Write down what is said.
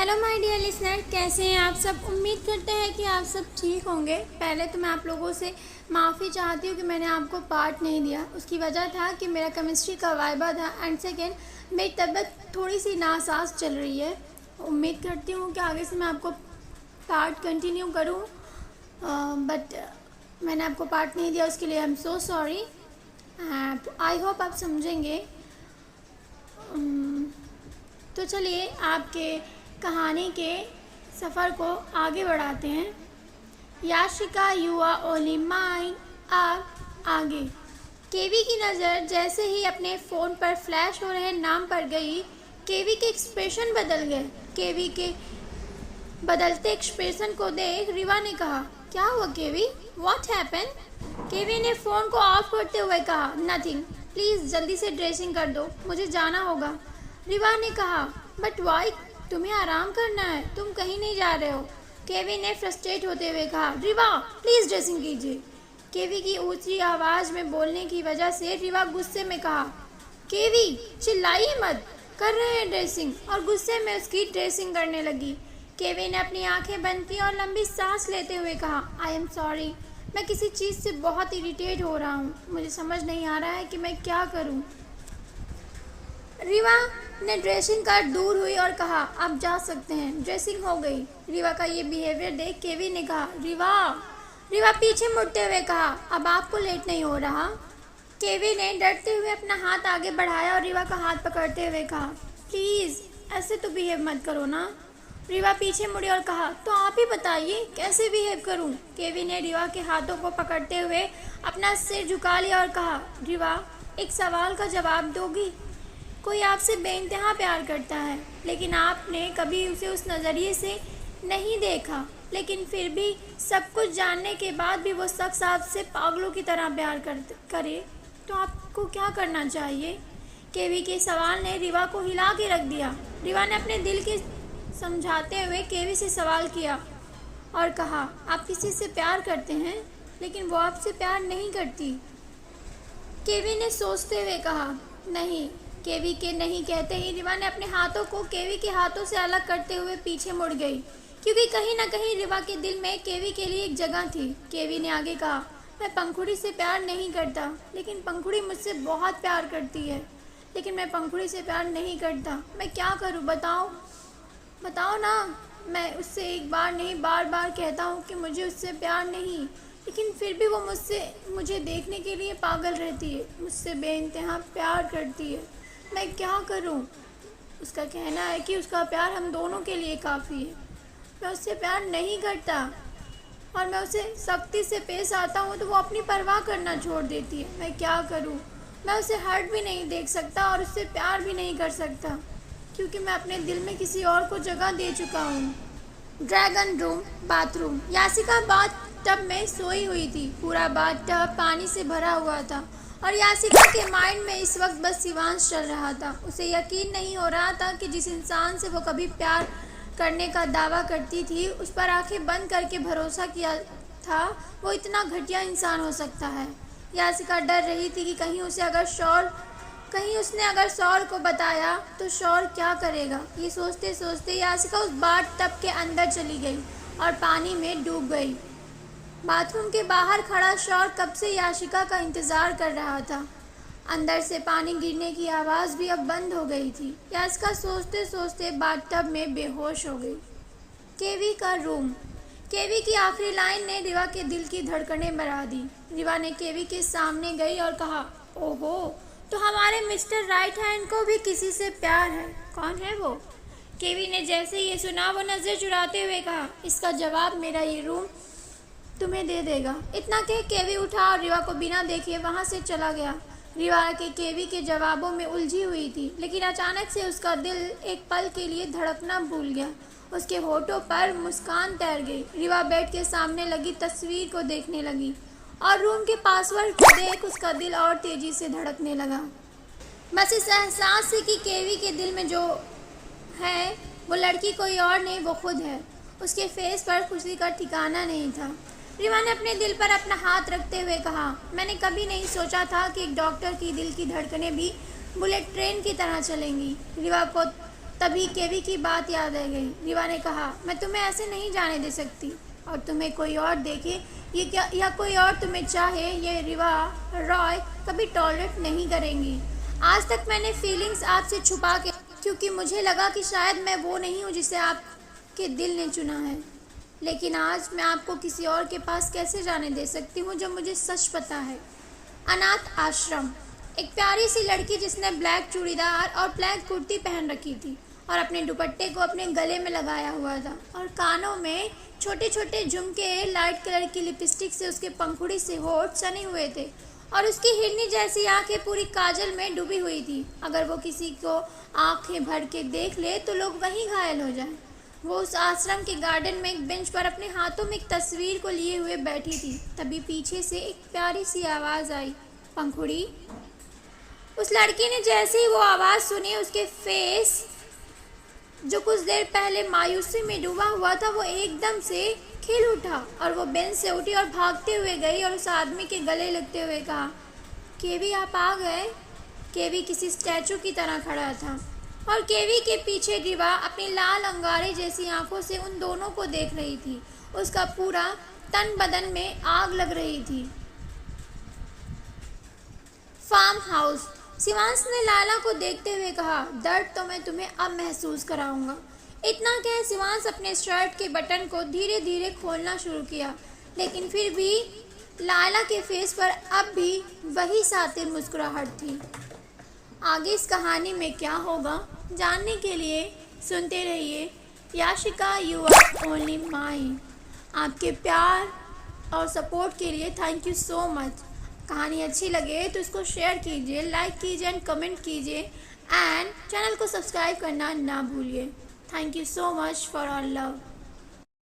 Hello my dear listener, कैसे हैं आप सब। उम्मीद करते हैं कि आप सब ठीक होंगे। पहले तो मैं आप लोगों से माफ़ी चाहती हूँ कि मैंने आपको पार्ट नहीं दिया। उसकी वजह था कि मेरा केमिस्ट्री का वाइवा था एंड सेकेंड मेरी तबीयत थोड़ी सी नासाज चल रही है। उम्मीद करती हूँ कि आगे से मैं आपको पार्ट कंटिन्यू करूँ, बट मैंने आपको पार्ट नहीं दिया, उसके लिए I am so sorry. I hope आप समझेंगे। तो चलिए आपके कहानी के सफ़र को आगे बढ़ाते हैं। याशिका युवा ओनली माइन आप आगे। केवी की नज़र जैसे ही अपने फ़ोन पर फ्लैश हो रहे नाम पर गई, केवी के एक्सप्रेशन बदल गए। केवी के बदलते एक्सप्रेशन को देख रिवा ने कहा, क्या हुआ केवी, व्हाट हैपन। केवी ने फ़ोन को ऑफ करते हुए कहा, नथिंग, प्लीज़ जल्दी से ड्रेसिंग कर दो, मुझे जाना होगा। रिवा ने कहा, बट वाई, तुम्हें आराम करना है, तुम कहीं नहीं जा रहे हो। केवी ने फ्रस्ट्रेट होते हुए कहा, रिवा प्लीज़ ड्रेसिंग कीजिए। केवी की ऊंची आवाज़ में बोलने की वजह से रिवा गुस्से में कहा, केवी चिल्लाइए मत, कर रहे हैं ड्रेसिंग, और गुस्से में उसकी ड्रेसिंग करने लगी। केवी ने अपनी आंखें बंद की और लंबी सांस लेते हुए कहा, आई एम सॉरी, मैं किसी चीज़ से बहुत इरिटेट हो रहा हूँ, मुझे समझ नहीं आ रहा है कि मैं क्या करूँ। रिवा ने ड्रेसिंग कर दूर हुई और कहा, आप जा सकते हैं, ड्रेसिंग हो गई। रिवा का ये बिहेवियर देख केवी ने कहा, रिवा पीछे मुड़ते हुए कहा, अब आपको लेट नहीं हो रहा। केवी ने डरते हुए अपना हाथ आगे बढ़ाया और रिवा का हाथ पकड़ते हुए कहा, प्लीज़ ऐसे तो बिहेव मत करो ना। रिवा पीछे मुड़ी और कहा, तो आप ही बताइए कैसे बिहेव करूं। केवी ने रिवा के हाथों को पकड़ते हुए अपना सिर झुका लिया और कहा, रिवा एक सवाल का जवाब दोगी। कोई आपसे बेइंतहा प्यार करता है, लेकिन आपने कभी उसे उस नज़रिए से नहीं देखा, लेकिन फिर भी सब कुछ जानने के बाद भी वो शख्स आपसे पागलों की तरह प्यार करे तो आपको क्या करना चाहिए। केवी के सवाल ने रिवा को हिला के रख दिया। रिवा ने अपने दिल के समझाते हुए केवी से सवाल किया और कहा, आप किसी से प्यार करते हैं, लेकिन वो आपसे प्यार नहीं करती। केवी ने सोचते हुए कहा, नहीं। केवी के नहीं कहते ही रिवा ने अपने हाथों को केवी के हाथों से अलग करते हुए पीछे मुड़ गई, क्योंकि कहीं ना कहीं रिवा के दिल में केवी के लिए एक जगह थी। केवी ने आगे कहा, मैं पंखुड़ी से प्यार नहीं करता, लेकिन पंखुड़ी मुझसे बहुत प्यार करती है। लेकिन मैं पंखुड़ी से प्यार नहीं करता, मैं क्या करूं, बताओ ना। मैं उससे एक बार नहीं बार बार कहता हूँ कि मुझे उससे प्यार नहीं, लेकिन फिर भी वो मुझे देखने के लिए पागल रहती है, मुझसे बेइंतहा प्यार करती है। मैं क्या करूं। उसका कहना है कि उसका प्यार हम दोनों के लिए काफ़ी है। मैं उससे प्यार नहीं करता, और मैं उसे सख्ती से पेश आता हूँ तो वो अपनी परवाह करना छोड़ देती है। मैं क्या करूँ। मैं उसे हर्ट भी नहीं देख सकता और उससे प्यार भी नहीं कर सकता, क्योंकि मैं अपने दिल में किसी और को जगह दे चुका हूँ। Dragon room bathroom. Yashika bath tub में सोई हुई थी। पूरा बाथ टब पानी से भरा हुआ था और याशिका के माइंड में इस वक्त बस शिवांश चल रहा था। उसे यकीन नहीं हो रहा था कि जिस इंसान से वो कभी प्यार करने का दावा करती थी, उस पर आंखें बंद करके भरोसा किया था, वो इतना घटिया इंसान हो सकता है। याशिका डर रही थी कि कहीं उसने अगर शौर को बताया तो शौर क्या करेगा। ये सोचते सोचते याशिका उस बाथ टब के अंदर चली गई और पानी में डूब गई। बाथरूम के बाहर खड़ा शौर कब से याशिका का इंतज़ार कर रहा था। अंदर से पानी गिरने की आवाज़ भी अब बंद हो गई थी। याशिका सोचते सोचते बाथटब में बेहोश हो गई। केवी का रूम। केवी की आखिरी लाइन ने रिवा के दिल की धड़कनें बढ़ा दी। रिवा ने केवी के सामने गई और कहा, ओहो, तो हमारे मिस्टर राइट हैंड को भी किसी से प्यार है। कौन है वो। केवी ने जैसे ये सुना वो नज़र चुराते हुए कहा, इसका जवाब मेरा ये रूम तुम्हें दे देगा। इतना कह केवी उठा और रिवा को बिना देखे वहाँ से चला गया। रिवा के केवी के जवाबों में उलझी हुई थी, लेकिन अचानक से उसका दिल एक पल के लिए धड़कना भूल गया। उसके होठों पर मुस्कान तैर गई। रिवा बेड के सामने लगी तस्वीर को देखने लगी और रूम के पासवर्ड को देख उसका दिल और तेज़ी से धड़कने लगा। बस इस एहसास से कि केवी के दिल में जो है वो लड़की कोई और नहीं, वो खुद है। उसके फेस पर खुशी का ठिकाना नहीं था। रिवा ने अपने दिल पर अपना हाथ रखते हुए कहा, मैंने कभी नहीं सोचा था कि एक डॉक्टर की दिल की धड़कनें भी बुलेट ट्रेन की तरह चलेंगी। रिवा को तभी केवी की बात याद आ गई। रीवा ने कहा, मैं तुम्हें ऐसे नहीं जाने दे सकती, और तुम्हें कोई और देखे ये क्या या कोई और तुम्हें चाहे, ये रीवा रॉय कभी टॉलरेट नहीं करेंगी। आज तक मैंने फीलिंग्स आपसे छुपा के, क्योंकि मुझे लगा कि शायद मैं वो नहीं हूँ जिसे आपके दिल ने चुना है। लेकिन आज मैं आपको किसी और के पास कैसे जाने दे सकती हूँ जब मुझे सच पता है। अनाथ आश्रम। एक प्यारी सी लड़की जिसने ब्लैक चूड़ीदार और ब्लैक कुर्ती पहन रखी थी और अपने दुपट्टे को अपने गले में लगाया हुआ था, और कानों में छोटे छोटे झुमके, लाइट कलर की लिपस्टिक से उसके पंखुड़ी से होठ सने हुए थे, और उसकी हिरनी जैसी आंखें पूरी काजल में डूबी हुई थी। अगर वो किसी को आंखें भर के देख ले तो लोग वहीं घायल हो जाएं। वो उस आश्रम के गार्डन में एक बेंच पर अपने हाथों में एक तस्वीर को लिए हुए बैठी थी। तभी पीछे से एक प्यारी सी आवाज़ आई, पंखुड़ी। उस लड़की ने जैसे ही वो आवाज़ सुनी, उसके फेस जो कुछ देर पहले मायूसी में डूबा हुआ था वो एकदम से खिल उठा, और वो बेंच से उठी और भागते हुए गई और उस आदमी के गले लगते हुए कहा, केवी आप आ गए। केवी किसी स्टैचू की तरह खड़ा था, और केवी के पीछे रीवा अपनी लाल अंगारे जैसी आंखों से उन दोनों को देख रही थी। उसका पूरा तन बदन में आग लग रही थी। Farm house. शिवांश ने लाला को देखते हुए कहा, दर्द तो मैं तुम्हें अब महसूस कराऊंगा। इतना कह शिवांश अपने शर्ट के बटन को धीरे धीरे खोलना शुरू किया, लेकिन फिर भी लाला के फेस पर अब भी वही सातिर मुस्कुराहट थी। आगे इस कहानी में क्या होगा जानने के लिए सुनते रहिए Yashika you are only mine. आपके प्यार और सपोर्ट के लिए थैंक यू सो मच। कहानी अच्छी लगे तो इसको शेयर कीजिए, लाइक कीजिए एंड कमेंट कीजिए, एंड चैनल को सब्सक्राइब करना ना भूलिए। Thank you so much for all love.